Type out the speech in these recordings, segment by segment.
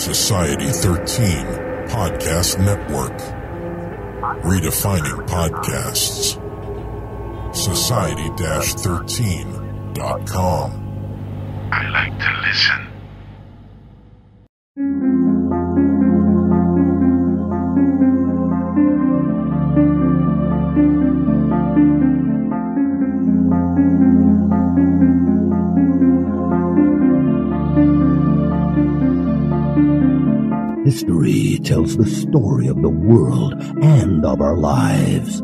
Society 13 Podcast Network. Redefining podcasts. Society-13.com. I like to listen. History tells the story of the world and of our lives.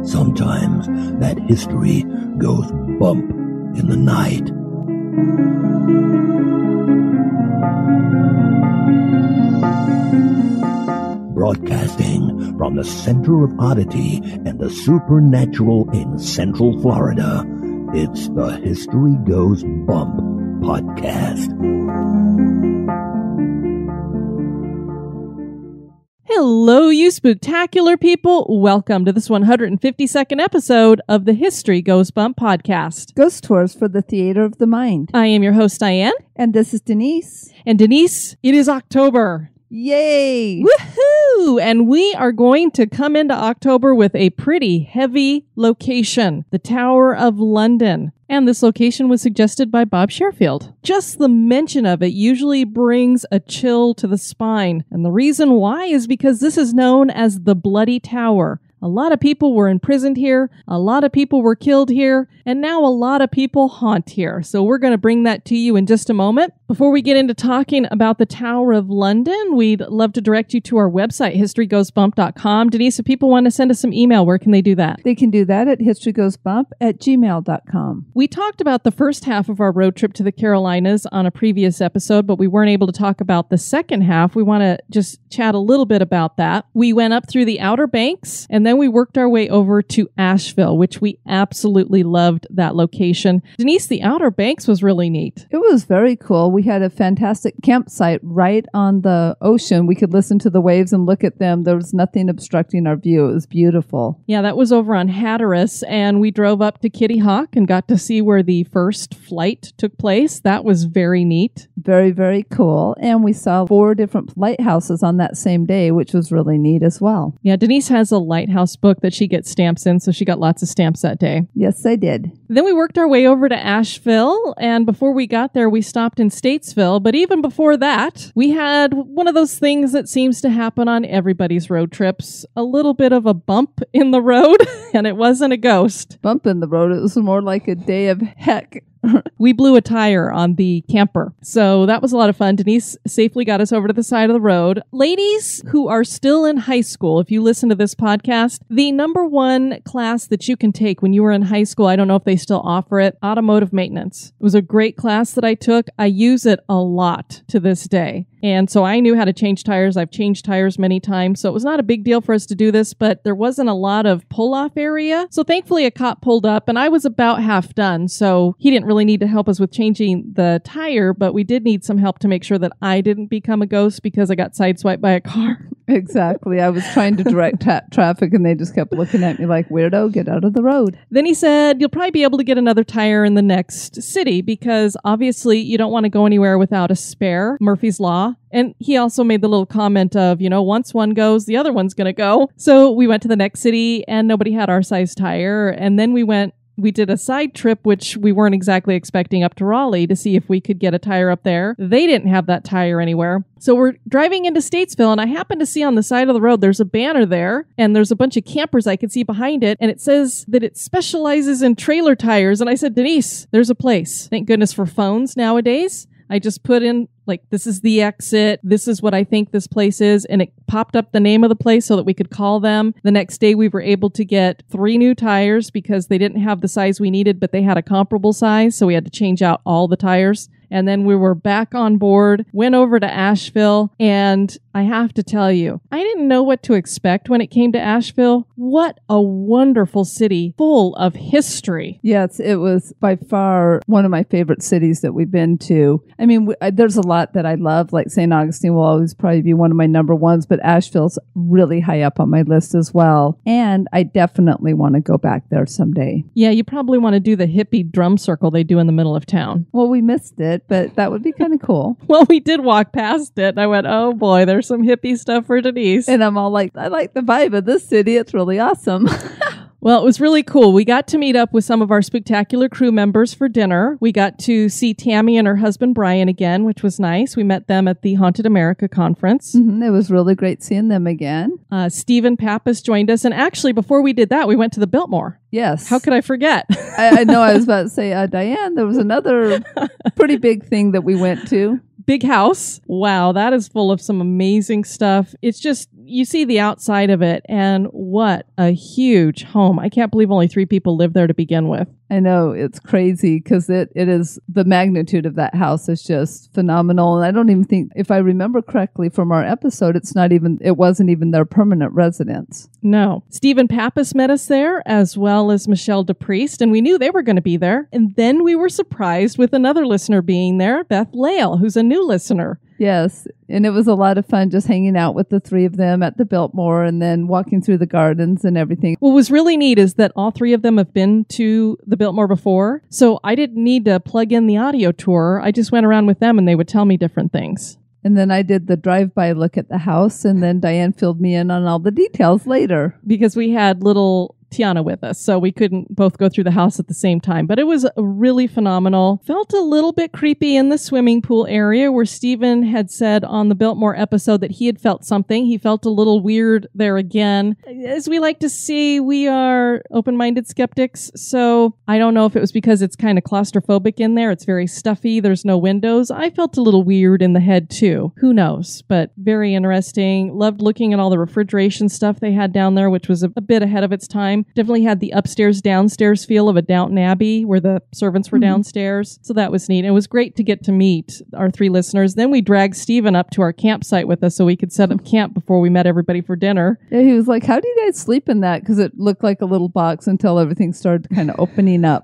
Sometimes that history goes bump in the night. Broadcasting from the center of oddity and the supernatural in Central Florida, it's the History Goes Bump podcast. Hello, you spooktacular people. Welcome to this 152nd episode of the History Goes Bump podcast. Ghost Tours for the Theater of the Mind. I am your host, Diane. And this is Denise. And Denise, it is October. Yay! Woohoo! And we are going to come into October with a pretty heavy location, the Tower of London. And this location was suggested by Bob Sherfield. Just the mention of it usually brings a chill to the spine. And the reason why is because this is known as the Bloody Tower. A lot of people were imprisoned here, a lot of people were killed here, and now a lot of people haunt here. So we're going to bring that to you in just a moment. Before we get into talking about the Tower of London, we'd love to direct you to our website, historygoesbump.com. Denise, if people want to send us some email, where can they do that? They can do that at historygoesbump@gmail.com. We talked about the first half of our road trip to the Carolinas on a previous episode, but we weren't able to talk about the second half. We want to just chat a little bit about that. We went up through the Outer Banks, and then we worked our way over to Asheville, which we absolutely loved that location. Denise, the Outer Banks was really neat. It was very cool. We had a fantastic campsite right on the ocean. We could listen to the waves and look at them. There was nothing obstructing our view. It was beautiful. Yeah, that was over on Hatteras, and we drove up to Kitty Hawk and got to see where the first flight took place. That was very neat. Very, very cool. And we saw 4 different lighthouses on that same day, which was really neat as well. Yeah, Denise has a lighthouse book that she gets stamps in, so she got lots of stamps that day. Yes, I did. Then we worked our way over to Asheville, and before we got there, we stopped in Statesville. But even before that, we had one of those things that seems to happen on everybody's road trips, a little bit of a bump in the road, and it wasn't a ghost. Bump in the road. It was more like a day of heck. We blew a tire on the camper. So that was a lot of fun. Denise safely got us over to the side of the road. Ladies who are still in high school, if you listen to this podcast, the number one class that you can take when you were in high school, I don't know if they still offer it, automotive maintenance. It was a great class that I took. I use it a lot to this day. And so I knew how to change tires. I've changed tires many times. So it was not a big deal for us to do this, but there wasn't a lot of pull-off area. So thankfully a cop pulled up and I was about half done. So he didn't really need to help us with changing the tire, but we did need some help to make sure that I didn't become a ghost because I got sideswiped by a car. Exactly. I was trying to direct traffic and they just kept looking at me like, weirdo, get out of the road. Then he said, you'll probably be able to get another tire in the next city because obviously you don't want to go anywhere without a spare. Murphy's Law. And he also made the little comment of, once one goes, the other one's going to go. So we went to the next city and nobody had our size tire. And then we did a side trip, which we weren't exactly expecting, up to Raleigh to see if we could get a tire up there. They didn't have that tire anywhere. So we're driving into Statesville, and I happen to see on the side of the road, there's a banner there, and there's a bunch of campers I could see behind it, and it says that it specializes in trailer tires. And I said, Denise, there's a place. Thank goodness for phones nowadays. I just put in, this is the exit. This is what I think this place is. And it popped up the name of the place so that we could call them. The next day, we were able to get 3 new tires because they didn't have the size we needed, but they had a comparable size. So we had to change out all the tires. And then we were back on board, went over to Asheville, and I have to tell you, I didn't know what to expect when it came to Asheville. What a wonderful city full of history. Yes, it was by far one of my favorite cities that we've been to. I mean, there's a lot that I love, like St. Augustine will always probably be one of my number ones, but Asheville's really high up on my list as well. And I definitely want to go back there someday. Yeah, you probably want to do the hippie drum circle they do in the middle of town. Well, we missed it it, but that would be kind of cool. Well, we did walk past it, and I went, oh boy, there's some hippie stuff for Denise. And I'm all like, I like the vibe of this city. It's really awesome. Well, it was really cool. We got to meet up with some of our spectacular crew members for dinner. We got to see Tammy and her husband Brian again, which was nice. We met them at the Haunted America conference. It was really great seeing them again. Stephen Pappas joined us. And actually, before we did that, we went to the Biltmore. Yes. How could I forget? I know. I was about to say, Diane, there was another pretty big thing that we went to. Big house. Wow, that is full of some amazing stuff. It's just, you see the outside of it, and what a huge home. I can't believe only 3 people lived there to begin with. I know, it's crazy because it is, the magnitude of that house is just phenomenal. And I don't even think, if I remember correctly from our episode, it wasn't even their permanent residence. No. Stephen Pappas met us there, as well as Michelle DePriest, and we knew they were going to be there. And then we were surprised with another listener being there, Beth Lale, who's a new listener. Yes, and it was a lot of fun just hanging out with the 3 of them at the Biltmore and then walking through the gardens and everything. What was really neat is that all 3 of them have been to the Biltmore before, so I didn't need to plug in the audio tour. I just went around with them and they would tell me different things. And then I did the drive-by look at the house, and then Diane filled me in on all the details later. Because we had little Tiana with us, so we couldn't both go through the house at the same time. But it was really phenomenal. Felt a little bit creepy in the swimming pool area where Stephen had said on the Biltmore episode that he had felt something. He felt a little weird there again. As we like to see, we are open-minded skeptics, so I don't know if it was because it's kind of claustrophobic in there. It's very stuffy. There's no windows. I felt a little weird in the head too. Who knows? But very interesting. Loved looking at all the refrigeration stuff they had down there, which was a bit ahead of its time. Definitely had the upstairs downstairs feel of a Downton Abbey where the servants were downstairs. So that was neat. It was great to get to meet our 3 listeners. Then we dragged Stephen up to our campsite with us so we could set up camp before we met everybody for dinner. Yeah, he was like, how do you guys sleep in that? Because it looked like a little box until everything started kind of opening up.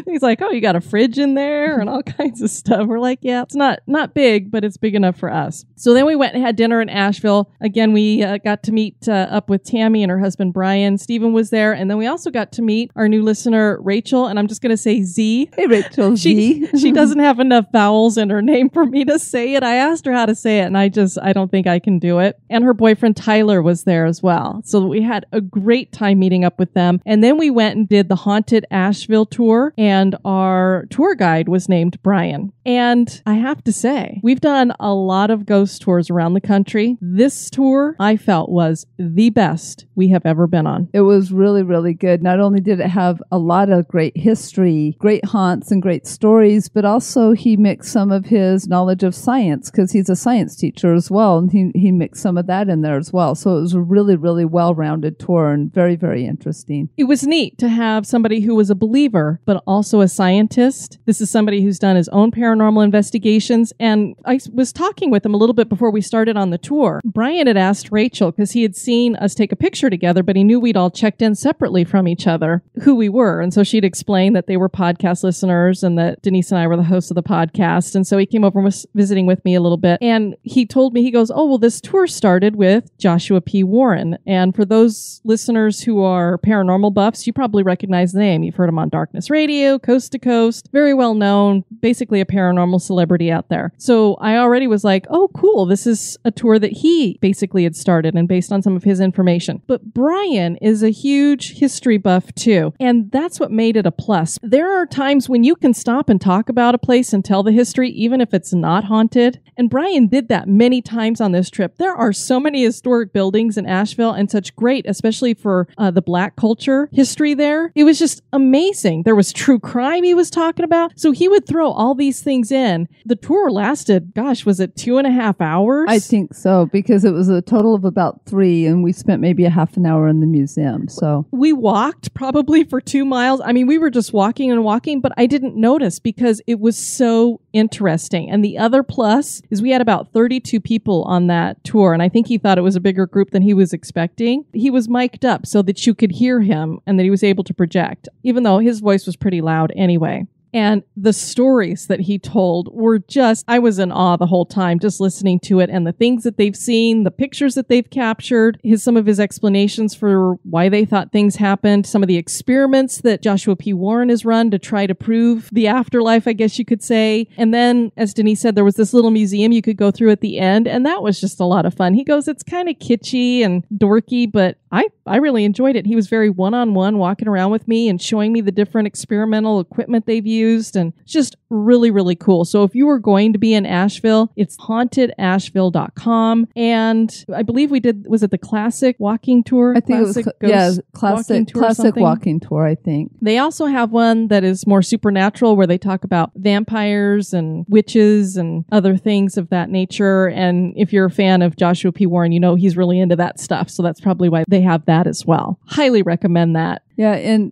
He's like, oh, you got a fridge in there and all kinds of stuff. We're like, yeah, it's not big, but it's big enough for us. So then we went and had dinner in Asheville. Again, we got to meet up with Tammy and her husband, Brian. Stephen was there. And then we also got to meet our new listener, Rachel. And I'm just going to say Z. Hey, Rachel, Z. She doesn't have enough vowels in her name for me to say it. I asked her how to say it, and I don't think I can do it. And her boyfriend, Tyler, was there as well. So we had a great time meeting up with them. And then we went and did the Haunted Asheville tour. And our tour guide was named Brian. And I have to say, we've done a lot of ghost tours around the country. This tour, I felt, was the best we have ever been on. It was really, really good. Not only did it have a lot of great history, great haunts, and great stories, but also he mixed some of his knowledge of science because he's a science teacher as well. And he mixed some of that in there as well. So it was a really, really well-rounded tour and very, very interesting. It was neat to have somebody who was a believer, but also a scientist. This is somebody who's done his own paranormal investigations. And I was talking with him a little bit before we started on the tour. Brian had asked Rachel, because he had seen us take a picture together, but he knew we'd all checked in separately from each other, who we were. And so she'd explained that they were podcast listeners and that Denise and I were the hosts of the podcast. And so he came over and was visiting with me a little bit. And he told me, he goes, oh, well, this tour started with Joshua P. Warren. And for those listeners who are paranormal buffs, you probably recognize the name. You've heard him on Darkness Radio, Coast to Coast, very well known, basically a paranormal celebrity out there. So I already was like, oh, cool. This is a tour that he basically had started and based on some of his information. But Brian is a huge history buff too. And that's what made it a plus. There are times when you can stop and talk about a place and tell the history, even if it's not haunted. And Brian did that many times on this trip. There are so many historic buildings in Asheville and such great, especially for the Black culture history there. It was just amazing. There was true crime he was talking about. So he would throw all these things in. The tour lasted, gosh, was it 2.5 hours? I think so, because it was a total of about 3, and we spent maybe a half an hour in the museum. So we walked probably for 2 miles. I mean, we were just walking and walking, but I didn't notice because it was so interesting. And the other plus is we had about 32 people on that tour, and I think he thought it was a bigger group than he was expecting. He was mic'd up so that you could hear him and that he was able to project, even though his voice was pretty loud anyway. And the stories that he told were just, I was in awe the whole time just listening to it, and the things that they've seen, the pictures that they've captured, some of his explanations for why they thought things happened, some of the experiments that Joshua P. Warren has run to try to prove the afterlife, I guess you could say. And then, as Denise said, there was this little museum you could go through at the end, and that was just a lot of fun. He goes, it's kind of kitschy and dorky, but I really enjoyed it. He was very one-on-one, walking around with me and showing me the different experimental equipment they've used, and just really, really cool. So if you were going to be in Asheville, it's hauntedasheville.com. And I believe we did, was it the classic walking tour? I think it was, classic walking tour, I think. They also have one that is more supernatural, where they talk about vampires and witches and other things of that nature. And if you're a fan of Joshua P. Warren, you know he's really into that stuff. So that's probably why they have that as well. Highly recommend that. Yeah, and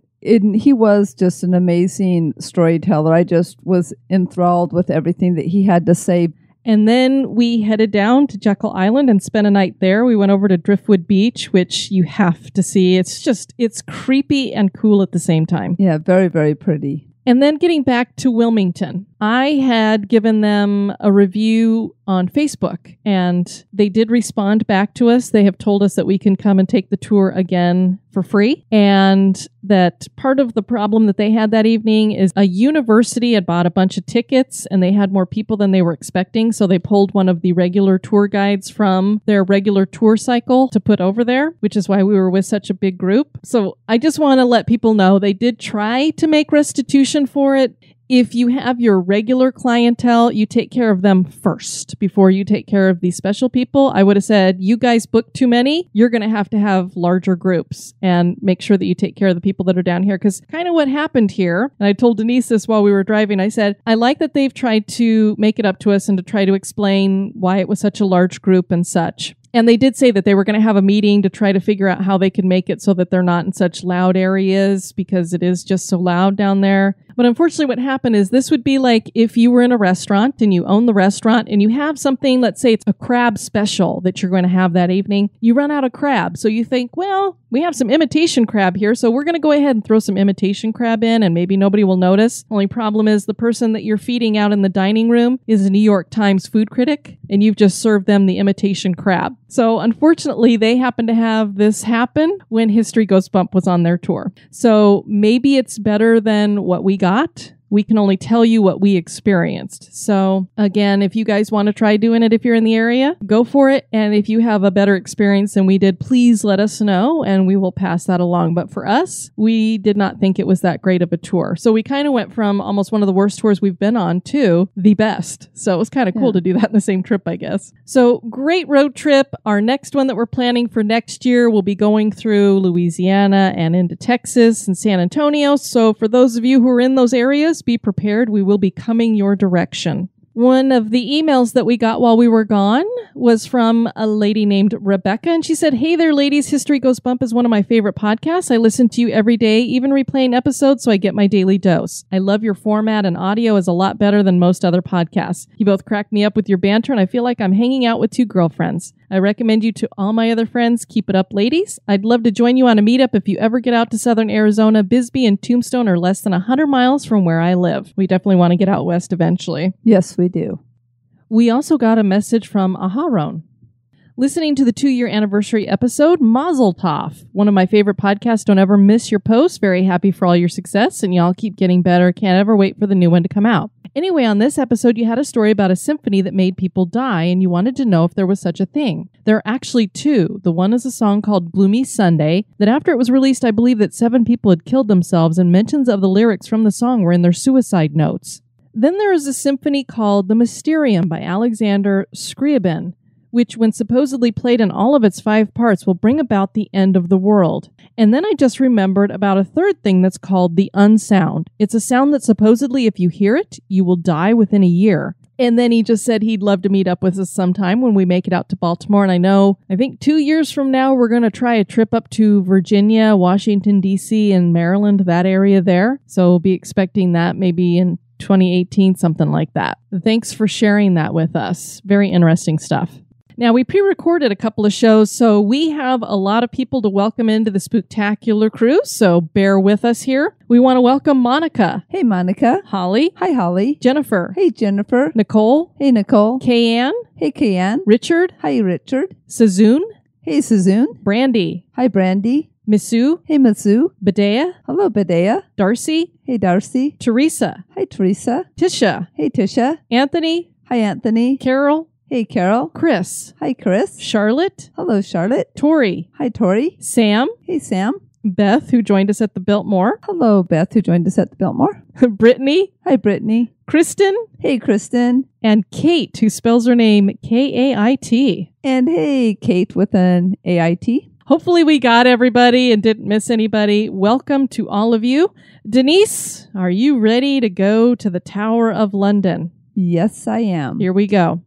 he was just an amazing storyteller. I just was enthralled with everything that he had to say. And then we headed down to Jekyll Island and spent a night there. We went over to Driftwood Beach, which you have to see. It's creepy and cool at the same time. Yeah, very, very pretty. And then getting back to Wilmington, I had given them a review on Facebook, and they did respond back to us. They have told us that we can come and take the tour again for free, and that part of the problem that they had that evening is a university had bought a bunch of tickets, and they had more people than they were expecting, so they pulled one of the regular tour guides from their regular tour cycle to put over there, which is why we were with such a big group. So I just want to let people know they did try to make restitution for it. If you have your regular clientele, you take care of them first before you take care of these special people. I would have said, you guys booked too many. You're going to have larger groups, and make sure that you take care of the people that are down here. Because kind of what happened here, and I told Denise this while we were driving, I said, I like that they've tried to make it up to us and to try to explain why it was such a large group and such. And they did say that they were going to have a meeting to try to figure out how they could make it so that they're not in such loud areas, because it is just so loud down there. But unfortunately, what happened is this would be like if you were in a restaurant and you own the restaurant and you have something, let's say it's a crab special that you're going to have that evening. You run out of crab. So you think, well, we have some imitation crab here, so we're going to go ahead and throw some imitation crab in, and maybe nobody will notice. Only problem is the person that you're feeding out in the dining room is a New York Times food critic, and you've just served them the imitation crab. So unfortunately, they happened to have this happen when History Goes Bump was on their tour. So maybe it's better than what we got. We can only tell you what we experienced. So again, if you guys want to try doing it, if you're in the area, go for it. And if you have a better experience than we did, please let us know and we will pass that along. But for us, we did not think it was that great of a tour. So we kind of went from almost one of the worst tours we've been on to the best. So it was kind of cool to do that in the same trip, I guess. So great road trip. Our next one that we're planning for next year will be going through Louisiana and into Texas and San Antonio. So for those of you who are in those areas, be prepared. We will be coming your direction. One of the emails that we got while we were gone was from a lady named Rebecca, and she said, "Hey there, ladies. History Goes Bump is one of my favorite podcasts. I listen to you every day, even replaying episodes, so I get my daily dose. I love your format, and audio is a lot better than most other podcasts. You both crack me up with your banter, and I feel like I'm hanging out with two girlfriends. I recommend you to all my other friends. Keep it up, ladies. I'd love to join you on a meetup if you ever get out to southern Arizona. Bisbee and Tombstone are less than 100 miles from where I live." We definitely want to get out west eventually. Yes, we do. We also got a message from Aharon. Listening to the 2-year anniversary episode, Mazel Tov. One of my favorite podcasts. Don't ever miss your posts. Very happy for all your success, and y'all keep getting better. Can't ever wait for the new one to come out. Anyway, on this episode, you had a story about a symphony that made people die, and you wanted to know if there was such a thing. There are actually two. The one is a song called Gloomy Sunday, that after it was released, I believe that 7 people had killed themselves, and mentions of the lyrics from the song were in their suicide notes. Then there is a symphony called The Mysterium by Alexander Scriabin, which, when supposedly played in all of its 5 parts, will bring about the end of the world. And then I just remembered about a third thing that's called the unsound. It's a sound that supposedly, if you hear it, you will die within a year. And then he just said he'd love to meet up with us sometime when we make it out to Baltimore. And I think 2 years from now, we're going to try a trip up to Virginia, Washington, D.C., and Maryland, that area there. So we'll be expecting that maybe in 2018, something like that. Thanks for sharing that with us. Very interesting stuff. Now, we pre-recorded a couple of shows, so we have a lot of people to welcome into the Spooktacular crew, so bear with us here. We want to welcome Monica. Hey, Monica. Holly. Hi, Holly. Jennifer. Hey, Jennifer. Nicole. Hey, Nicole. Kayanne. Hey, Kayanne. Richard. Hi, Richard. Sazoon. Hey, Sazoon. Brandy. Hi, Brandy. Misu. Hey, Masu. Bedea. Hello, Bedea. Darcy. Hey, Darcy. Teresa. Hi, Teresa. Tisha. Hey, Tisha. Anthony. Hi, Anthony. Carol. Hey, Carol. Chris. Hi, Chris. Charlotte. Hello, Charlotte. Tori. Hi, Tori. Sam. Hey, Sam. Beth, who joined us at the Biltmore. Hello, Beth, who joined us at the Biltmore. Brittany. Hi, Brittany. Kristen. Hey, Kristen. And Kate, who spells her name K-A-I-T. And hey, Kate with an A-I-T. Hopefully we got everybody and didn't miss anybody. Welcome to all of you. Denise, are you ready to go to the Tower of London? Yes, I am. Here we go.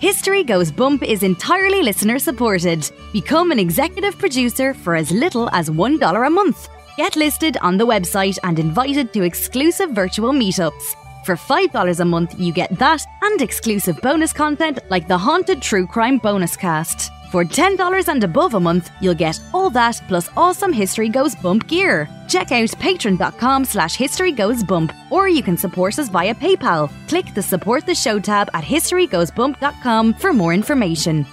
History Goes Bump is entirely listener supported. Become an executive producer for as little as $1 a month. Get listed on the website and invited to exclusive virtual meetups. For $5 a month, you get that and exclusive bonus content like the Haunted True Crime Bonus Cast. For $10 and above a month, you'll get all that plus awesome History Goes Bump gear. Check out patreon.com/historygoesbump, or you can support us via PayPal. Click the Support the Show tab at historygoesbump.com for more information.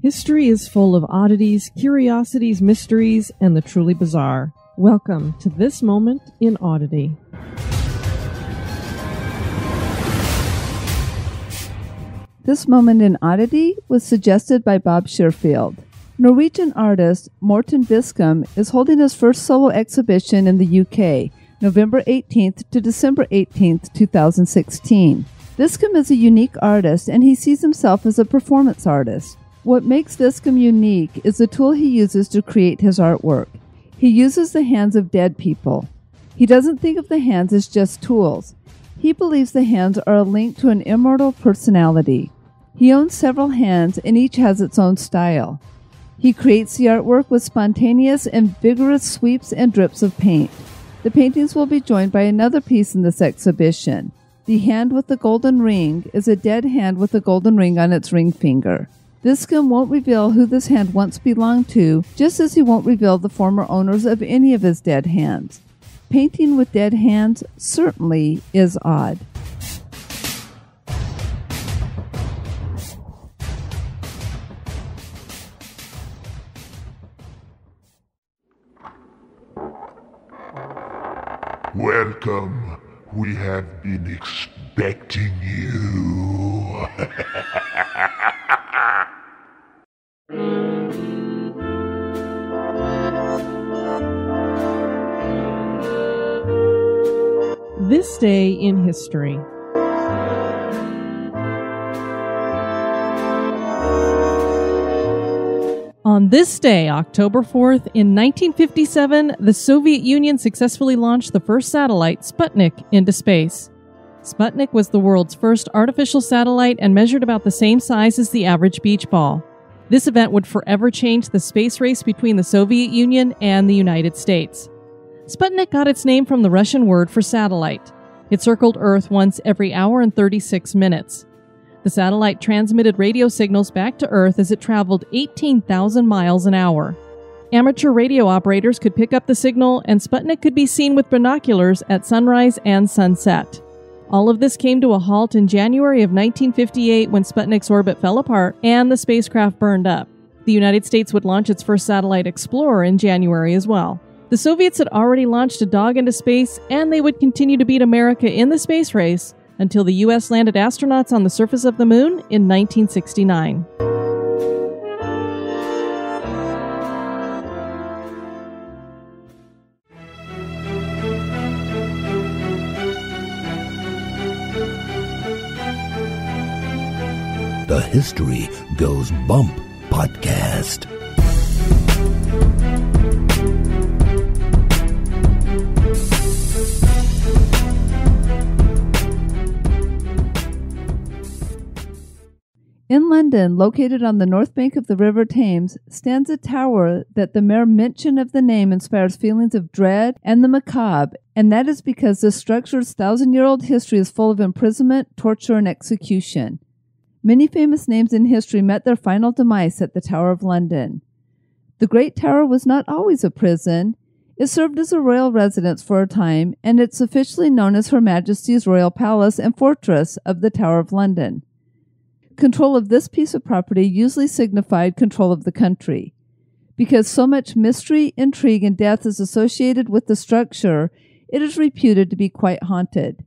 History is full of oddities, curiosities, mysteries, and the truly bizarre. Welcome to this moment in Oddity. This moment in Oddity was suggested by Bob Sherfield. Norwegian artist Morten Biscom is holding his first solo exhibition in the UK, November 18th to December 18th, 2016. Biscom is a unique artist, and he sees himself as a performance artist. What makes Biscom unique is the tool he uses to create his artwork. He uses the hands of dead people. He doesn't think of the hands as just tools. He believes the hands are a link to an immortal personality. He owns several hands, and each has its own style. He creates the artwork with spontaneous and vigorous sweeps and drips of paint. The paintings will be joined by another piece in this exhibition. The hand with the golden ring is a dead hand with a golden ring on its ring finger. Biscom won't reveal who this hand once belonged to, just as he won't reveal the former owners of any of his dead hands. Painting with dead hands certainly is odd. Welcome. We have been expecting you. This day in history. On this day, October 4th, in 1957, the Soviet Union successfully launched the first satellite, Sputnik, into space. Sputnik was the world's first artificial satellite and measured about the same size as the average beach ball. This event would forever change the space race between the Soviet Union and the United States. Sputnik got its name from the Russian word for satellite. It circled Earth once every hour and 36 minutes. The satellite transmitted radio signals back to Earth as it traveled 18,000 miles an hour. Amateur radio operators could pick up the signal, and Sputnik could be seen with binoculars at sunrise and sunset. All of this came to a halt in January of 1958 when Sputnik's orbit fell apart and the spacecraft burned up. The United States would launch its first satellite, Explorer, in January as well. The Soviets had already launched a dog into space, and they would continue to beat America in the space race until the U.S. landed astronauts on the surface of the moon in 1969. The History Goes Bump podcast. In London, located on the north bank of the River Thames, stands a tower that the mere mention of the name inspires feelings of dread and the macabre, and that is because this structure's 1,000-year-old history is full of imprisonment, torture, and execution. Many famous names in history met their final demise at the Tower of London. The Great Tower was not always a prison. It served as a royal residence for a time, and it's officially known as Her Majesty's Royal Palace and Fortress of the Tower of London. Control of this piece of property usually signified control of the country. Because so much mystery, intrigue, and death is associated with the structure, it is reputed to be quite haunted.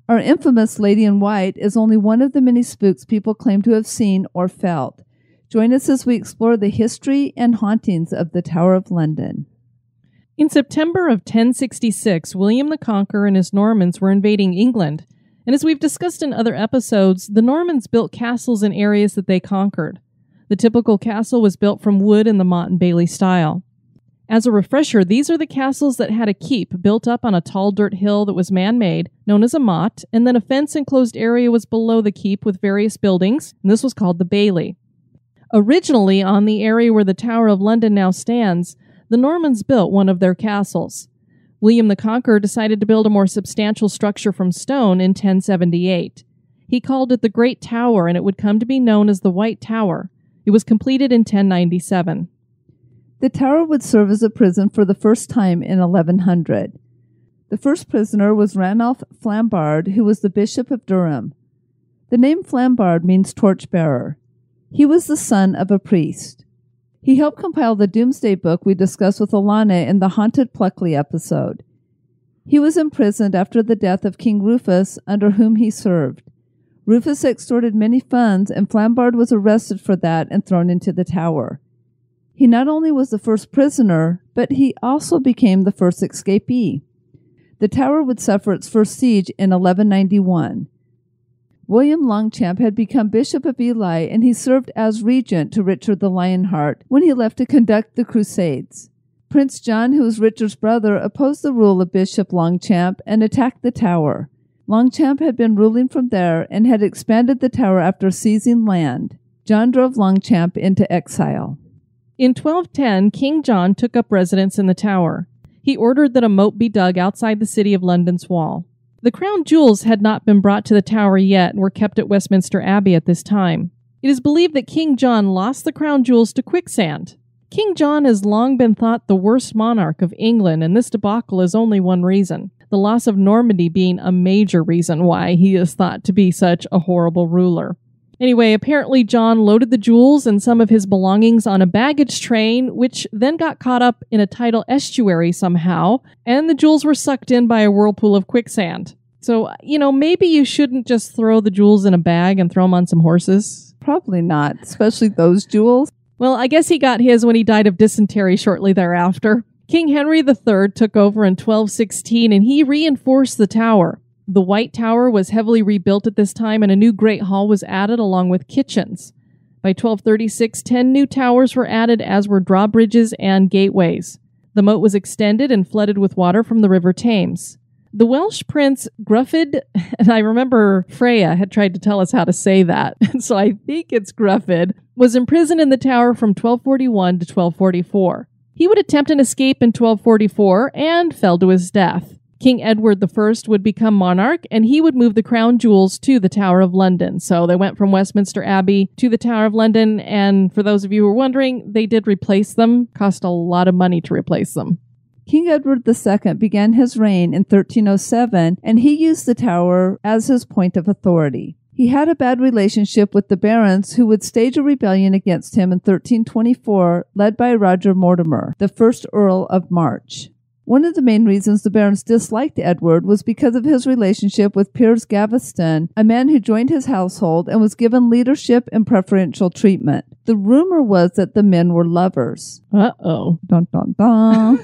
Our infamous Lady in White is only one of the many spooks people claim to have seen or felt. Join us as we explore the history and hauntings of the Tower of London. In September of 1066, William the Conqueror and his Normans were invading England. And as we've discussed in other episodes, the Normans built castles in areas that they conquered. The typical castle was built from wood in the Motte and Bailey style. As a refresher, these are the castles that had a keep built up on a tall dirt hill that was man-made, known as a motte, and then a fence-enclosed area was below the keep with various buildings, and this was called the Bailey. Originally, on the area where the Tower of London now stands, the Normans built one of their castles. William the Conqueror decided to build a more substantial structure from stone in 1078. He called it the Great Tower, and it would come to be known as the White Tower. It was completed in 1097. The tower would serve as a prison for the first time in 1100. The first prisoner was Ranulph Flambard, who was the Bishop of Durham. The name Flambard means torchbearer. He was the son of a priest. He helped compile the Doomsday Book we discussed with Alana in the Haunted Pluckley episode. He was imprisoned after the death of King Rufus, under whom he served. Rufus extorted many funds, and Flambard was arrested for that and thrown into the tower. He not only was the first prisoner, but he also became the first escapee. The tower would suffer its first siege in 1191. William Longchamp had become Bishop of Ely, and he served as regent to Richard the Lionheart when he left to conduct the Crusades. Prince John, who was Richard's brother, opposed the rule of Bishop Longchamp and attacked the tower. Longchamp had been ruling from there and had expanded the tower after seizing land. John drove Longchamp into exile. In 1210, King John took up residence in the tower. He ordered that a moat be dug outside the city of London's wall. The crown jewels had not been brought to the tower yet and were kept at Westminster Abbey at this time. It is believed that King John lost the crown jewels to quicksand. King John has long been thought the worst monarch of England, and this debacle is only one reason, the loss of Normandy being a major reason why he is thought to be such a horrible ruler. Anyway, apparently John loaded the jewels and some of his belongings on a baggage train, which then got caught up in a tidal estuary somehow, and the jewels were sucked in by a whirlpool of quicksand. So, maybe you shouldn't just throw the jewels in a bag and throw them on some horses. Probably not, especially those jewels. Well, I guess he got his when he died of dysentery shortly thereafter. King Henry III took over in 1216, and he reinforced the tower. The White Tower was heavily rebuilt at this time, and a new Great Hall was added along with kitchens. By 1236, 10 new towers were added, as were drawbridges and gateways. The moat was extended and flooded with water from the River Thames. The Welsh prince Gruffydd, and I remember Freya had tried to tell us how to say that, so I think it's Gruffydd, was imprisoned in the tower from 1241 to 1244. He would attempt an escape in 1244 and fell to his death. King Edward I would become monarch, and he would move the crown jewels to the Tower of London. So they went from Westminster Abbey to the Tower of London, and for those of you who are wondering, they did replace them. Cost a lot of money to replace them. King Edward II began his reign in 1307, and he used the tower as his point of authority. He had a bad relationship with the barons, who would stage a rebellion against him in 1324, led by Roger Mortimer, the first Earl of March. One of the main reasons the barons disliked Edward was because of his relationship with Piers Gaveston, a man who joined his household and was given leadership and preferential treatment. The rumor was that the men were lovers. Uh-oh. Dun, dun, dun.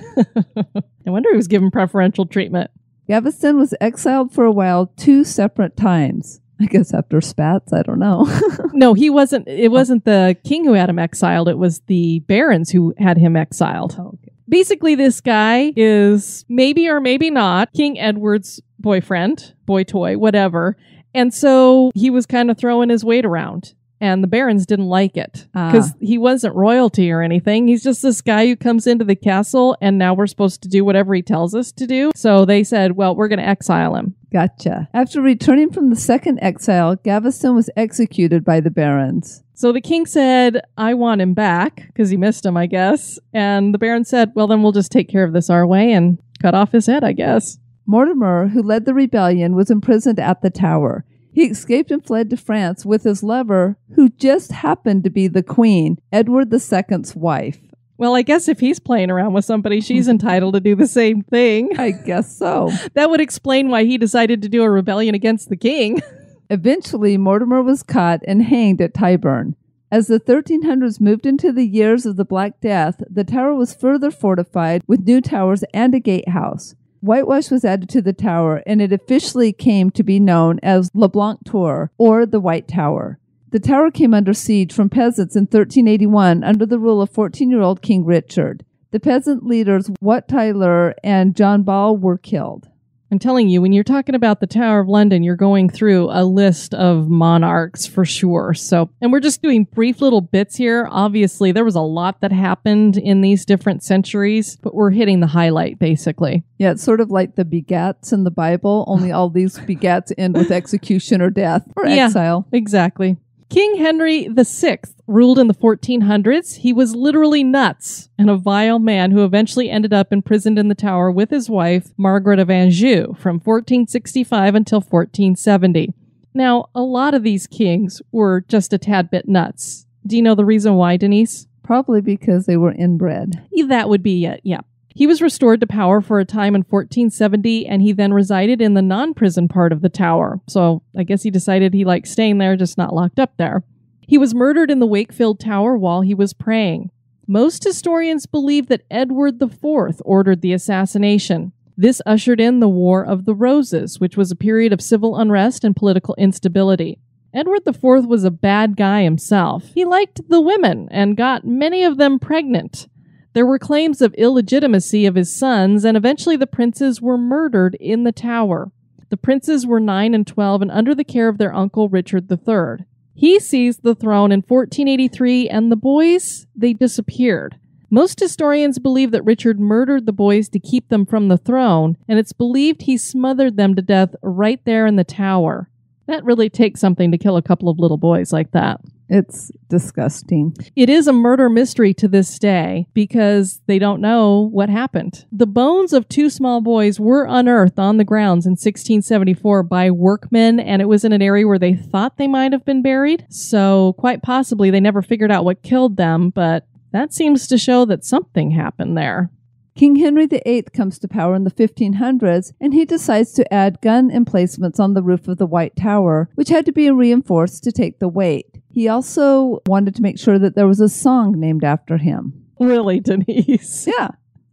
No wonder he was given preferential treatment. Gaveston was exiled for a while 2 separate times. I guess after spats, I don't know. No, he wasn't. It wasn't the king who had him exiled. It was the barons who had him exiled. Oh, okay. Basically, this guy is maybe or maybe not King Edward's boyfriend, boy toy, whatever. And so he was kind of throwing his weight around. and the barons didn't like it because he wasn't royalty or anything. He's just this guy who comes into the castle, and now we're supposed to do whatever he tells us to do. So they said, well, we're going to exile him. Gotcha. After returning from the second exile, Gaveston was executed by the barons. So the king said, I want him back, because he missed him, I guess. And the baron said, well, then we'll just take care of this our way and cut off his head, I guess. Mortimer, who led the rebellion, was imprisoned at the Tower. He escaped and fled to France with his lover, who just happened to be the queen, Edward II's wife. Well, I guess if he's playing around with somebody, she's entitled to do the same thing. I guess so. That would explain why he decided to do a rebellion against the king. Eventually, Mortimer was caught and hanged at Tyburn. As the 1300s moved into the years of the Black Death, the tower was further fortified with new towers and a gatehouse. Whitewash was added to the tower, and it officially came to be known as Le Blanc Tour, or the White Tower. The tower came under siege from peasants in 1381 under the rule of 14-year-old King Richard. The peasant leaders Wat Tyler and John Ball were killed. I'm telling you, when you're talking about the Tower of London, you're going through a list of monarchs for sure. And we're just doing brief little bits here. Obviously, there was a lot that happened in these different centuries, but we're hitting the highlight, basically. Yeah, it's sort of like the begats in the Bible, only all these begats end with execution or death or exile. Exactly. King Henry VI ruled in the 1400s. He was literally nuts and a vile man who eventually ended up imprisoned in the Tower with his wife, Margaret of Anjou, from 1465 until 1470. Now, a lot of these kings were just a tad bit nuts. Do you know the reason why, Denise? Probably because they were inbred. That would be it, yeah. He was restored to power for a time in 1470, and he then resided in the non-prison part of the tower. So I guess he decided he liked staying there, just not locked up there. He was murdered in the Wakefield Tower while he was praying. Most historians believe that Edward IV ordered the assassination. This ushered in the War of the Roses, which was a period of civil unrest and political instability. Edward IV was a bad guy himself. He liked the women and got many of them pregnant. There were claims of illegitimacy of his sons, and eventually the princes were murdered in the tower. The princes were 9 and 12 and under the care of their uncle Richard III. He seized the throne in 1483, and the boys, they disappeared. Most historians believe that Richard murdered the boys to keep them from the throne, and it's believed he smothered them to death right there in the tower. That really takes something to kill a couple of little boys like that. It's disgusting. It is a murder mystery to this day because they don't know what happened. The bones of 2 small boys were unearthed on the grounds in 1674 by workmen, and it was in an area where they thought they might have been buried. So quite possibly they never figured out what killed them, but that seems to show that something happened there. King Henry VIII comes to power in the 1500s, and he decides to add gun emplacements on the roof of the White Tower, which had to be reinforced to take the weight. He also wanted to make sure that there was a song named after him. Really, Denise? Yeah,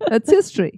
that's history.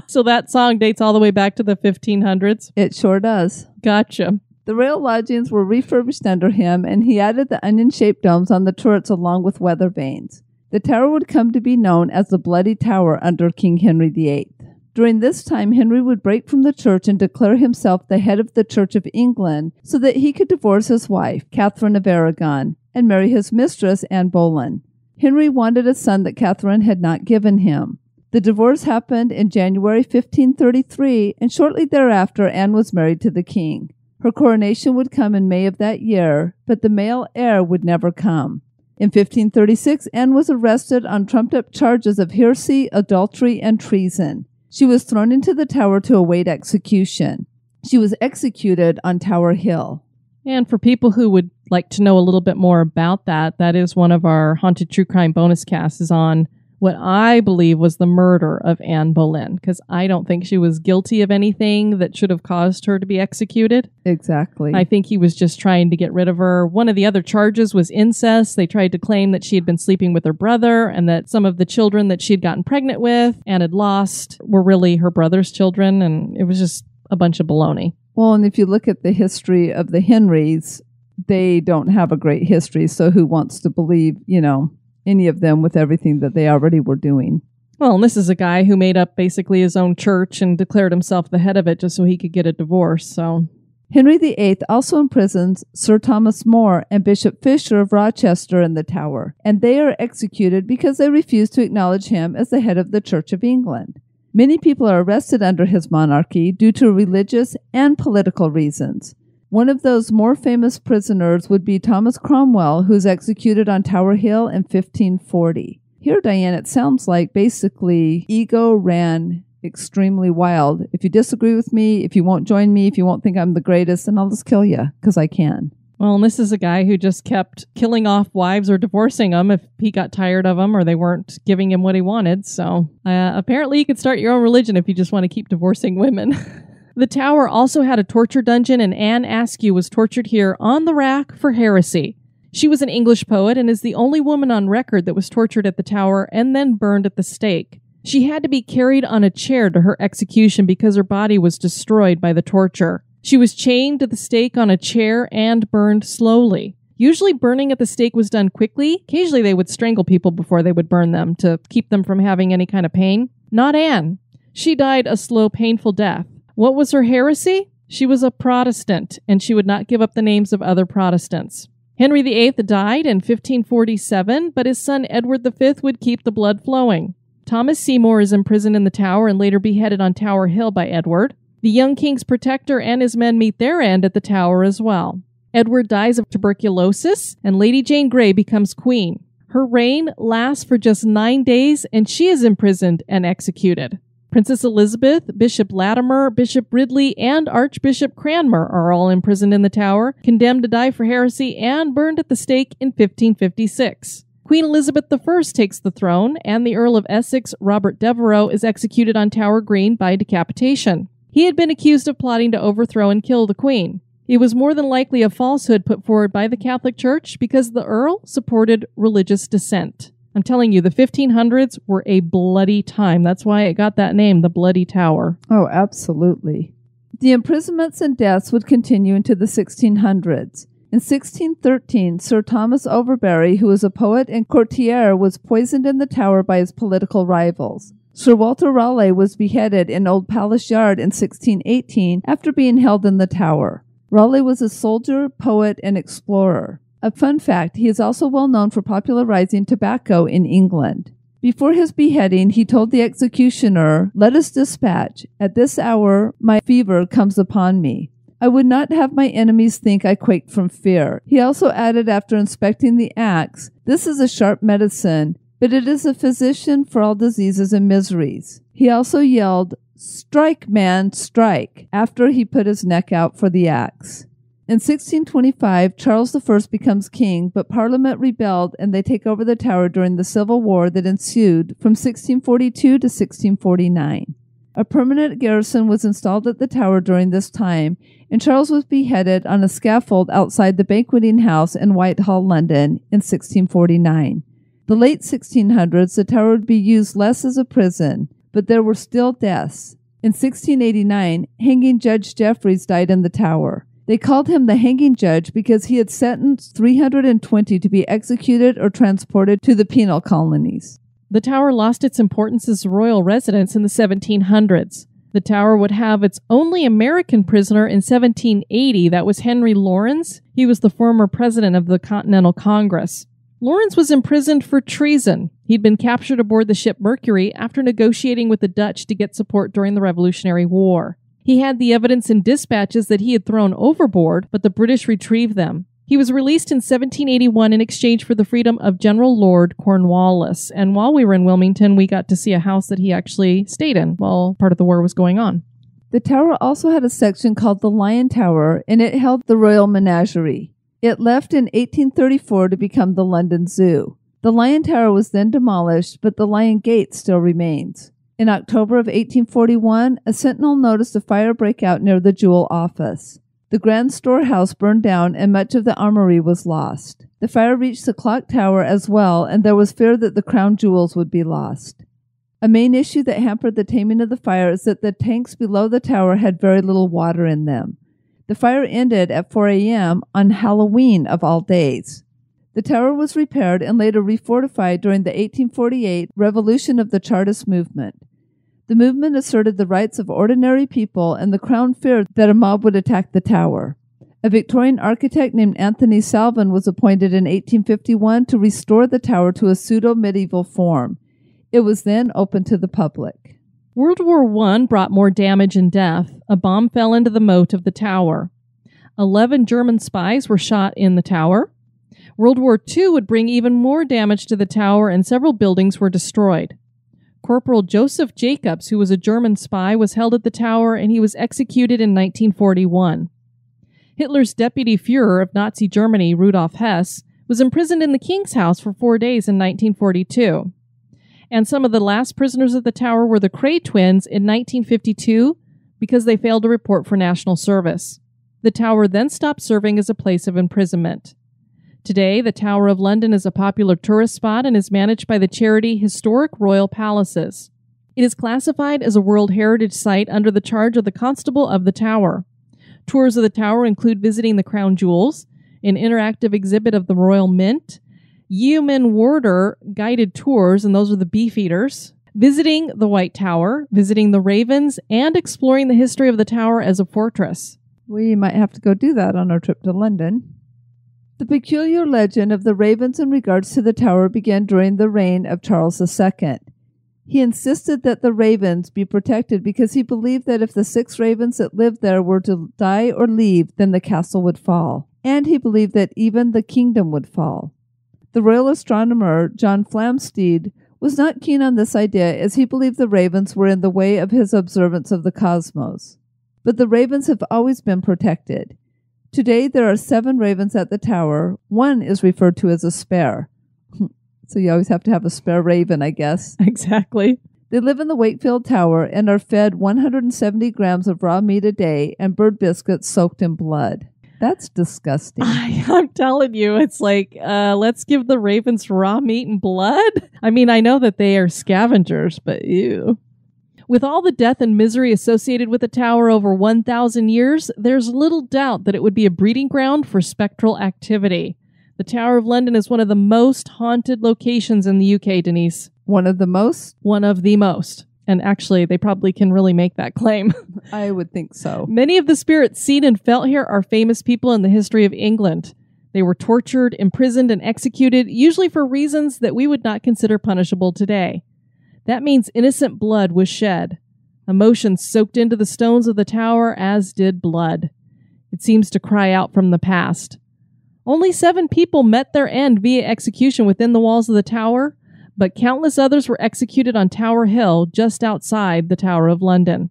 So that song dates all the way back to the 1500s? It sure does. Gotcha. The rail lodgings were refurbished under him, and he added the onion-shaped domes on the turrets along with weather vanes. The tower would come to be known as the Bloody Tower under King Henry VIII. During this time, Henry would break from the church and declare himself the head of the Church of England so that he could divorce his wife, Catherine of Aragon, and marry his mistress, Anne Boleyn. Henry wanted a son that Catherine had not given him. The divorce happened in January 1533, and shortly thereafter, Anne was married to the king. Her coronation would come in May of that year, but the male heir would never come. In 1536, Anne was arrested on trumped-up charges of heresy, adultery, and treason. She was thrown into the tower to await execution. She was executed on Tower Hill. And for people who would like to know a little bit more about that, that is one of our Haunted True Crime bonus casts is on what I believe was the murder of Anne Boleyn, because I don't think she was guilty of anything that should have caused her to be executed. Exactly. I think he was just trying to get rid of her. One of the other charges was incest. They tried to claim that she had been sleeping with her brother and that some of the children that she had gotten pregnant with and had lost were really her brother's children, and it was just a bunch of baloney. Well, and if you look at the history of the Henrys, they don't have a great history, so who wants to believe, any of them with everything that they already were doing? Well, and this is a guy who made up basically his own church and declared himself the head of it just so he could get a divorce. So Henry VIII also imprisons Sir Thomas More and Bishop Fisher of Rochester in the Tower, and they are executed because they refuse to acknowledge him as the head of the Church of England. Many people are arrested under his monarchy due to religious and political reasons. One of those more famous prisoners would be Thomas Cromwell, who was executed on Tower Hill in 1540. Here, Diane, it sounds like basically ego ran extremely wild. If you disagree with me, if you won't join me, if you won't think I'm the greatest, then I'll just kill you, because I can. Well, and this is a guy who just kept killing off wives or divorcing them if he got tired of them or they weren't giving him what he wanted. So apparently you could start your own religion if you just want to keep divorcing women. The Tower also had a torture dungeon, and Anne Askew was tortured here on the rack for heresy. She was an English poet and is the only woman on record that was tortured at the Tower and then burned at the stake. She had to be carried on a chair to her execution because her body was destroyed by the torture. She was chained to the stake on a chair and burned slowly. Usually burning at the stake was done quickly. Occasionally they would strangle people before they would burn them to keep them from having any kind of pain. Not Anne. She died a slow, painful death. What was her heresy? She was a Protestant, and she would not give up the names of other Protestants. Henry VIII died in 1547, but his son Edward V would keep the blood flowing. Thomas Seymour is imprisoned in the Tower and later beheaded on Tower Hill by Edward. The young king's protector and his men meet their end at the Tower as well. Edward dies of tuberculosis, and Lady Jane Grey becomes queen. Her reign lasts for just 9 days, and she is imprisoned and executed. Princess Elizabeth, Bishop Latimer, Bishop Ridley, and Archbishop Cranmer are all imprisoned in the Tower, condemned to die for heresy, and burned at the stake in 1556. Queen Elizabeth I takes the throne, and the Earl of Essex, Robert Devereux, is executed on Tower Green by decapitation. He had been accused of plotting to overthrow and kill the Queen. It was more than likely a falsehood put forward by the Catholic Church because the Earl supported religious dissent. I'm telling you, the 1500s were a bloody time. That's why it got that name, the Bloody Tower. Oh, absolutely. The imprisonments and deaths would continue into the 1600s. In 1613, Sir Thomas Overbury, who was a poet and courtier, was poisoned in the Tower by his political rivals. Sir Walter Raleigh was beheaded in Old Palace Yard in 1618 after being held in the Tower. Raleigh was a soldier, poet, and explorer. A fun fact, he is also well known for popularizing tobacco in England. Before his beheading, he told the executioner, "Let us dispatch. At this hour my fever comes upon me. I would not have my enemies think I quaked from fear." He also added after inspecting the axe, "This is a sharp medicine, but it is a physician for all diseases and miseries." He also yelled, "Strike, man, strike," after he put his neck out for the axe. In 1625, Charles I becomes king, but Parliament rebelled and they take over the Tower during the Civil War that ensued from 1642 to 1649. A permanent garrison was installed at the Tower during this time, and Charles was beheaded on a scaffold outside the Banqueting House in Whitehall, London, in 1649. The late 1600s, the Tower would be used less as a prison, but there were still deaths. In 1689, hanging Judge Jeffreys died in the Tower. They called him the hanging judge because he had sentenced 320 to be executed or transported to the penal colonies. The Tower lost its importance as a royal residence in the 1700s. The Tower would have its only American prisoner in 1780. That was Henry Lawrence. He was the former president of the Continental Congress. Lawrence was imprisoned for treason. He'd been captured aboard the ship Mercury after negotiating with the Dutch to get support during the Revolutionary War. He had the evidence in dispatches that he had thrown overboard, but the British retrieved them. He was released in 1781 in exchange for the freedom of General Lord Cornwallis. And while we were in Wilmington, we got to see a house that he actually stayed in while part of the war was going on. The Tower also had a section called the Lion Tower, and it held the Royal Menagerie. It left in 1834 to become the London Zoo. The Lion Tower was then demolished, but the Lion Gate still remains. In October of 1841, a sentinel noticed a fire break out near the Jewel Office. The Grand Storehouse burned down and much of the armory was lost. The fire reached the clock tower as well, and there was fear that the crown jewels would be lost. A main issue that hampered the taming of the fire is that the tanks below the tower had very little water in them. The fire ended at 4 a.m. on Halloween of all days. The tower was repaired and later refortified during the 1848 revolution of the Chartist movement. The movement asserted the rights of ordinary people, and the crown feared that a mob would attack the tower. A Victorian architect named Anthony Salvin was appointed in 1851 to restore the tower to a pseudo-medieval form. It was then open to the public. World War I brought more damage and death. A bomb fell into the moat of the tower. 11 German spies were shot in the tower. World War II would bring even more damage to the tower, and several buildings were destroyed. Corporal Joseph Jacobs, who was a German spy, was held at the tower, and he was executed in 1941. Hitler's deputy Führer of Nazi Germany, Rudolf Hess, was imprisoned in the King's House for 4 days in 1942. And some of the last prisoners at the tower were the Cray twins in 1952 because they failed to report for national service. The tower then stopped serving as a place of imprisonment. Today, the Tower of London is a popular tourist spot and is managed by the charity Historic Royal Palaces. It is classified as a World Heritage Site under the charge of the Constable of the Tower. Tours of the tower include visiting the crown jewels, an interactive exhibit of the Royal Mint, Yeoman Warder guided tours, and those are the Beefeaters, visiting the White Tower, visiting the Ravens, and exploring the history of the tower as a fortress. We might have to go do that on our trip to London. The peculiar legend of the ravens in regards to the tower began during the reign of Charles II. He insisted that the ravens be protected because he believed that if the 6 ravens that lived there were to die or leave, then the castle would fall. And he believed that even the kingdom would fall. The royal astronomer John Flamsteed was not keen on this idea as he believed the ravens were in the way of his observance of the cosmos. But the ravens have always been protected. Today there are 7 ravens at the tower. One is referred to as a spare. So you always have to have a spare raven, I guess. Exactly. They live in the Wakefield Tower and are fed 170 grams of raw meat a day and bird biscuits soaked in blood. That's disgusting. I'm telling you, it's like, let's give the ravens raw meat and blood? I mean, I know that they are scavengers, but ew. With all the death and misery associated with the tower over 1,000 years, there's little doubt that it would be a breeding ground for spectral activity. The Tower of London is one of the most haunted locations in the UK, Denise. One of the most? One of the most. And actually, they probably can really make that claim. I would think so. Many of the spirits seen and felt here are famous people in the history of England. They were tortured, imprisoned, and executed, usually for reasons that we would not consider punishable today. That means innocent blood was shed. Emotions soaked into the stones of the tower, as did blood. It seems to cry out from the past. Only 7 people met their end via execution within the walls of the tower, but countless others were executed on Tower Hill just outside the Tower of London.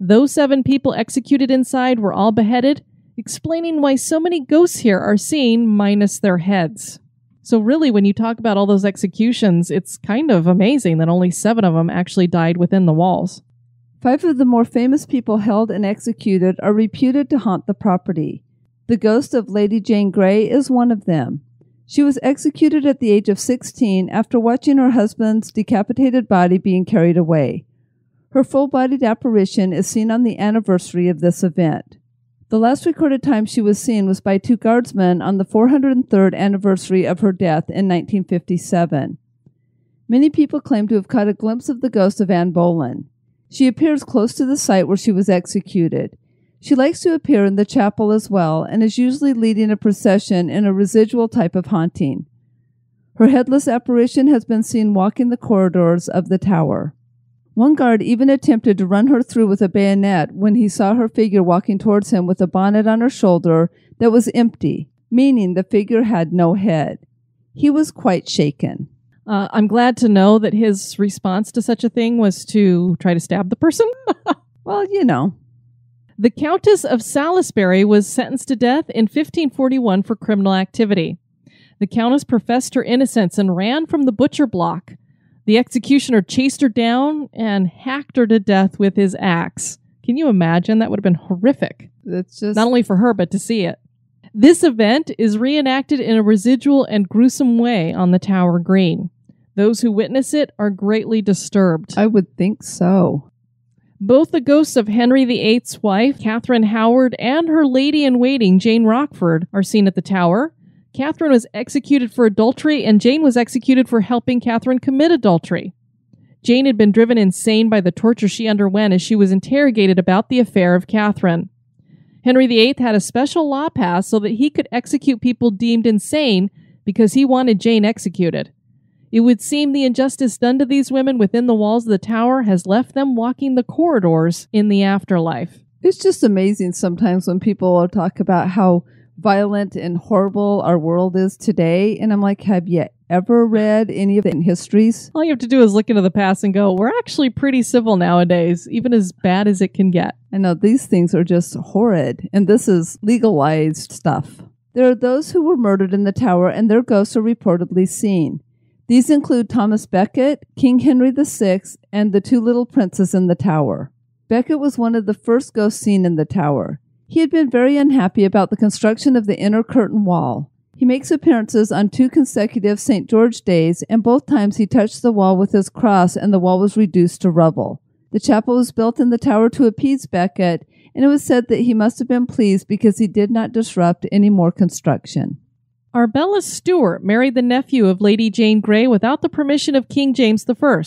Those 7 people executed inside were all beheaded, explaining why so many ghosts here are seen minus their heads. So really, when you talk about all those executions, it's kind of amazing that only 7 of them actually died within the walls. 5 of the more famous people held and executed are reputed to haunt the property. The ghost of Lady Jane Grey is one of them. She was executed at the age of 16 after watching her husband's decapitated body being carried away. Her full-bodied apparition is seen on the anniversary of this event. The last recorded time she was seen was by 2 guardsmen on the 403rd anniversary of her death in 1957. Many people claim to have caught a glimpse of the ghost of Anne Boleyn. She appears close to the site where she was executed. She likes to appear in the chapel as well and is usually leading a procession in a residual type of haunting. Her headless apparition has been seen walking the corridors of the tower. One guard even attempted to run her through with a bayonet when he saw her figure walking towards him with a bonnet on her shoulder that was empty, meaning the figure had no head. He was quite shaken. I'm glad to know that his response to such a thing was to try to stab the person. Well, you know. The Countess of Salisbury was sentenced to death in 1541 for criminal activity. The Countess professed her innocence and ran from the butcher block. The executioner chased her down and hacked her to death with his axe. Can you imagine? That would have been horrific. That's just not only for her, but to see it. This event is reenacted in a residual and gruesome way on the Tower Green. Those who witness it are greatly disturbed. I would think so. Both the ghosts of Henry VIII's wife, Catherine Howard, and her lady-in-waiting, Jane Rochford, are seen at the tower. Catherine was executed for adultery, and Jane was executed for helping Catherine commit adultery. Jane had been driven insane by the torture she underwent as she was interrogated about the affair of Catherine. Henry VIII had a special law passed so that he could execute people deemed insane because he wanted Jane executed. It would seem the injustice done to these women within the walls of the tower has left them walking the corridors in the afterlife. It's just amazing sometimes when people talk about how violent and horrible our world is today. And I'm like, have you ever read any of the histories? All you have to do is look into the past and go, we're actually pretty civil nowadays, even as bad as it can get. I know these things are just horrid. And this is legalized stuff. There are those who were murdered in the tower and their ghosts are reportedly seen. These include Thomas Becket, King Henry VI, and the two little princes in the tower. Becket was one of the first ghosts seen in the tower. He had been very unhappy about the construction of the inner curtain wall. He makes appearances on 2 consecutive St. George days, and both times he touched the wall with his cross and the wall was reduced to rubble. The chapel was built in the tower to appease Becket, and it was said that he must have been pleased because he did not disrupt any more construction. Arbella Stewart married the nephew of Lady Jane Grey without the permission of King James I.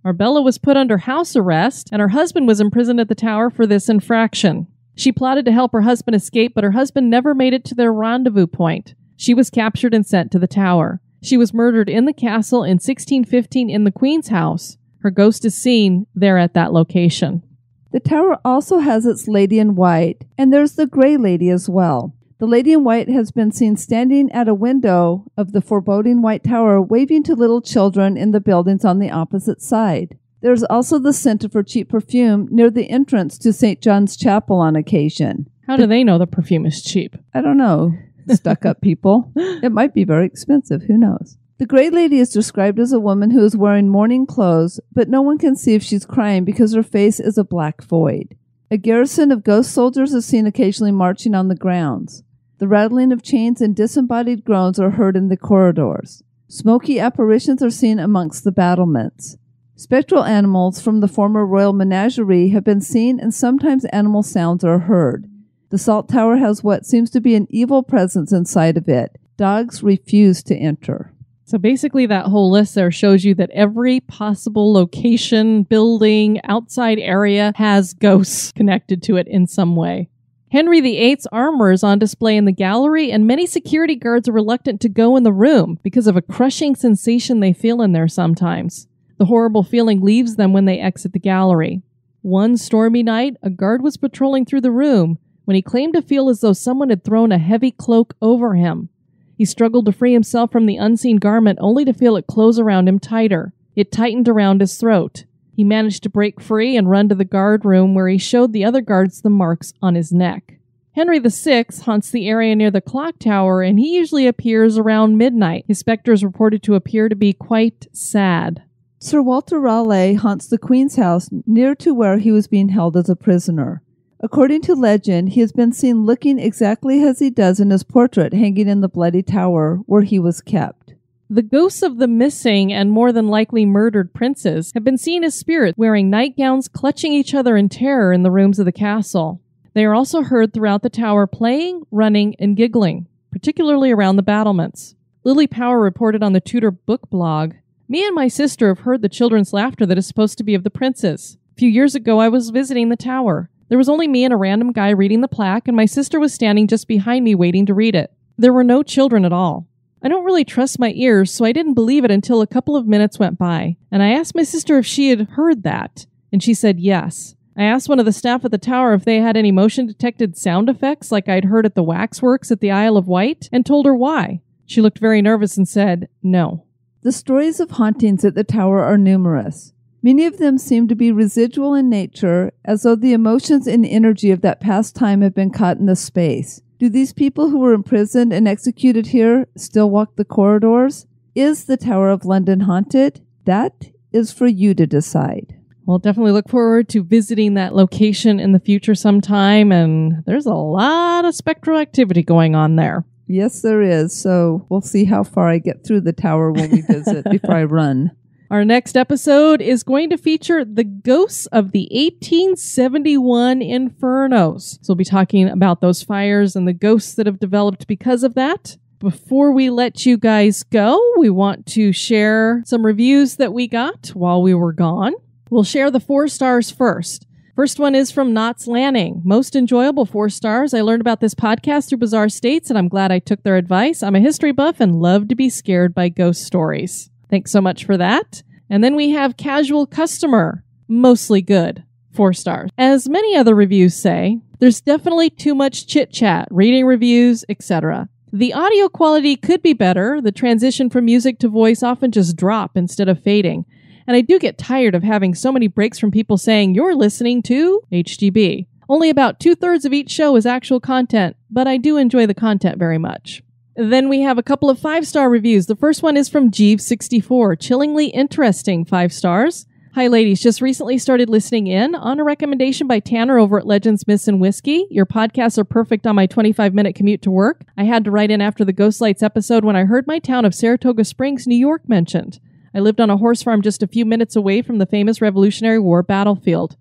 Arbella was put under house arrest, and her husband was imprisoned at the tower for this infraction. She plotted to help her husband escape, but her husband never made it to their rendezvous point. She was captured and sent to the tower. She was murdered in the castle in 1615 in the Queen's house. Her ghost is seen there at that location. The tower also has its Lady in White, and there's the Grey Lady as well. The Lady in White has been seen standing at a window of the foreboding White Tower, waving to little children in the buildings on the opposite side. There's also the Center for Cheap Perfume near the entrance to St. John's Chapel on occasion. How do they know the perfume is cheap? I don't know. Stuck-up people. It might be very expensive. Who knows? The Grey Lady is described as a woman who is wearing mourning clothes, but no one can see if she's crying because her face is a black void. A garrison of ghost soldiers is seen occasionally marching on the grounds. The rattling of chains and disembodied groans are heard in the corridors. Smoky apparitions are seen amongst the battlements. Spectral animals from the former royal menagerie have been seen, and sometimes animal sounds are heard. The Salt Tower has what seems to be an evil presence inside of it. Dogs refuse to enter. So basically that whole list there shows you that every possible location, building, outside area has ghosts connected to it in some way. Henry VIII's armor is on display in the gallery, and many security guards are reluctant to go in the room because of a crushing sensation they feel in there sometimes. The horrible feeling leaves them when they exit the gallery. One stormy night, a guard was patrolling through the room when he claimed to feel as though someone had thrown a heavy cloak over him. He struggled to free himself from the unseen garment only to feel it close around him tighter. It tightened around his throat. He managed to break free and run to the guard room where he showed the other guards the marks on his neck. Henry VI haunts the area near the clock tower, and he usually appears around midnight. His specter is reported to appear to be quite sad. Sir Walter Raleigh haunts the Queen's house near to where he was being held as a prisoner. According to legend, he has been seen looking exactly as he does in his portrait hanging in the Bloody Tower where he was kept. The ghosts of the missing and more than likely murdered princes have been seen as spirits wearing nightgowns, clutching each other in terror in the rooms of the castle. They are also heard throughout the tower playing, running, and giggling, particularly around the battlements. Lily Power reported on the Tudor book blog, "Me and my sister have heard the children's laughter that is supposed to be of the princes. A few years ago I was visiting the tower. There was only me and a random guy reading the plaque, and my sister was standing just behind me waiting to read it. There were no children at all. I don't really trust my ears, so I didn't believe it until a couple of minutes went by, and I asked my sister if she had heard that, and she said yes. I asked one of the staff at the tower if they had any motion-detected sound effects like I'd heard at the waxworks at the Isle of Wight, and told her why. She looked very nervous and said no." The stories of hauntings at the tower are numerous. Many of them seem to be residual in nature, as though the emotions and energy of that past time have been caught in the space. Do these people who were imprisoned and executed here still walk the corridors? Is the Tower of London haunted? That is for you to decide. We'll definitely look forward to visiting that location in the future sometime, and there's a lot of spectral activity going on there. Yes, there is. So we'll see how far I get through the tower when we visit before I run. Our next episode is going to feature the ghosts of the 1871 infernos. So we'll be talking about those fires and the ghosts that have developed because of that. Before we let you guys go, we want to share some reviews that we got while we were gone. We'll share the 4 stars first. First one is from Knott's Landing. Most enjoyable, 4 stars. I learned about this podcast through Bizarre States, and I'm glad I took their advice. I'm a history buff and love to be scared by ghost stories. Thanks so much for that. And then we have Casual Customer. Mostly good, 4 stars. As many other reviews say, there's definitely too much chit-chat, reading reviews, etc. The audio quality could be better. The transition from music to voice often just drop instead of fading. And I do get tired of having so many breaks from people saying, "You're listening to HGB." Only about 2/3 of each show is actual content, but I do enjoy the content very much. Then we have a couple of 5-star reviews. The first one is from Jeeves64. Chillingly interesting, 5 stars. Hi ladies, just recently started listening in on a recommendation by Tanner over at Legends, Myths, and Whiskey. Your podcasts are perfect on my 25-minute commute to work. I had to write in after the Ghost Lights episode when I heard my town of Saratoga Springs, New York mentioned. I lived on a horse farm just a few minutes away from the famous Revolutionary War battlefield.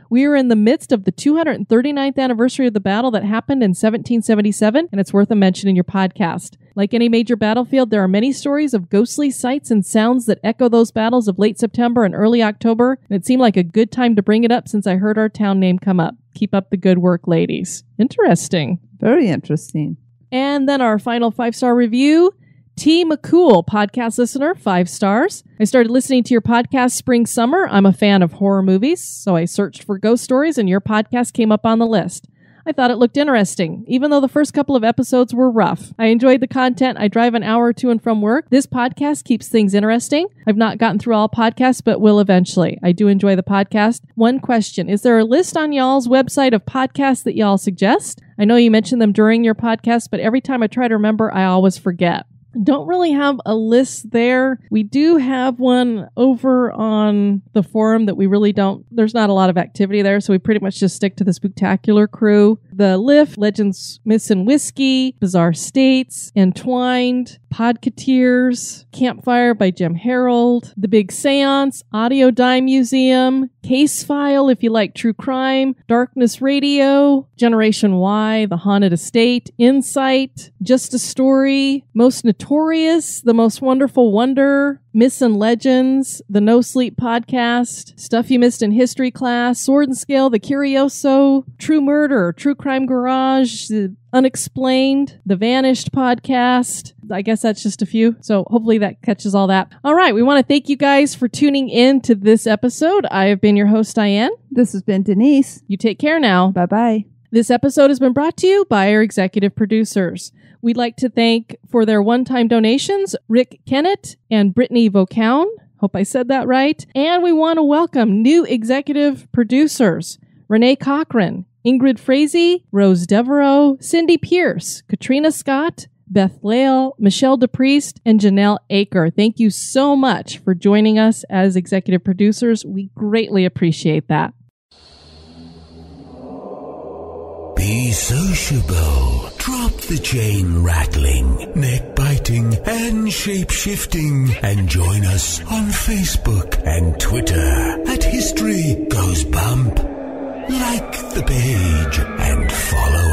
We are in the midst of the 239th anniversary of the battle that happened in 1777, and it's worth a mention in your podcast. Like any major battlefield, there are many stories of ghostly sights and sounds that echo those battles of late September and early October, and it seemed like a good time to bring it up since I heard our town name come up. Keep up the good work, ladies. Interesting. Very interesting. And then our final 5-star review, T. McCool, podcast listener, 5 stars. I started listening to your podcast spring, summer. I'm a fan of horror movies, so I searched for ghost stories and your podcast came up on the list. I thought it looked interesting, even though the first couple of episodes were rough. I enjoyed the content. I drive an hour to and from work. This podcast keeps things interesting. I've not gotten through all podcasts, but will eventually. I do enjoy the podcast. One question. Is there a list on y'all's website of podcasts that y'all suggest? I know you mentioned them during your podcast, but every time I try to remember, I always forget. Don't really have a list there. We do have one over on the forum that we really don't, there's not a lot of activity there, so we pretty much just stick to the Spooktacular crew. The Lift, Legends, Myths, and Whiskey, Bizarre States, Entwined, Podcateers, Campfire by Jim Harold, The Big Seance, Audio Dime Museum, Case File if you like true crime, Darkness Radio, Generation Y, The Haunted Estate, Insight, Just a Story, Most Notorious, The Most Wonderful Wonder, Myths and Legends, The No Sleep Podcast, Stuff You Missed in History Class, Sword and Scale, The Curioso, True Murder, True Crime Garage, The Unexplained, The Vanished Podcast. I guess that's just a few. So hopefully that catches all that. All right. We want to thank you guys for tuning in to this episode. I have been your host, Diane. This has been Denise. You take care now. Bye-bye. This episode has been brought to you by our executive producers. We'd like to thank for their one-time donations, Rick Kennett and Brittany Vocown. Hope I said that right. And we want to welcome new executive producers, Renee Cochran, Ingrid Frazee, Rose Devereaux, Cindy Pierce, Katrina Scott, Beth Lale, Michelle DePriest, and Janelle Aker. Thank you so much for joining us as executive producers. We greatly appreciate that. Be sociable. Drop the chain rattling, neck biting, and shape shifting, and join us on Facebook and Twitter at History Goes Bump. Like the page and follow